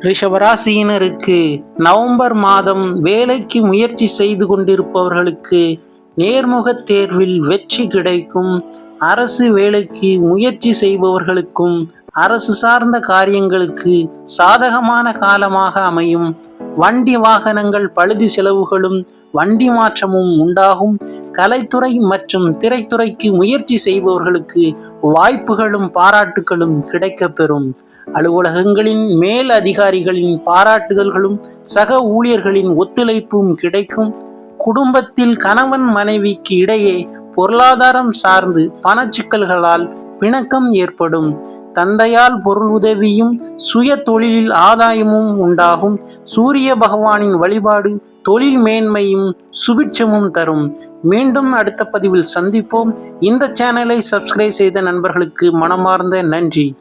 ரிஷபராசியினருக்கு November மாதம் வேலைக்கு முயற்சி செய்து கொண்டிருப்பவர்களுக்கு நேர்முக தேர்வில் வெற்றி கிடைக்கும். அரசு வேலைக்கு முயற்சி செய்பவர்களுக்கும் அரசு சார்ந்த காரியங்களுக்கு சாதகமான காலமாக அமையும். வண்டி வாகனங்கள் பழுது செலவுகளும் வண்டி மாற்றமும் உண்டாகும். கலைத்துறை மற்றும் திரைத்துறைக்கு முயற்சி செய்பவர்களுக்கு வாய்ப்புகளும் பாராட்டுகளும் கிடைக்கப்பெறும். அலுவலகங்களின் மேல் அதிகாரிகளின் பாராட்டுதல்களும் சக ஊழியர்களின் ஒத்துழைப்பும் கிடைக்கும். குடும்பத்தில் கணவன் மனைவிக்கு இடையே பொருளாதாரம் சார்ந்து பணச்சிக்கல்களால் பிணக்கம் ஏற்படும். தந்தையால் பொருள் உதவியும் சுய தொழிலில் ஆதாயமும் உண்டாகும். சூரிய பகவானின் வழிபாடு தொழில் மேன்மையும் சுபிட்சமும் தரும். மீண்டும் அடுத்த பதிவில் சந்திப்போம். இந்த சேனலை சப்ஸ்கிரைப் செய்த நண்பர்களுக்கு மனமார்ந்த நன்றி.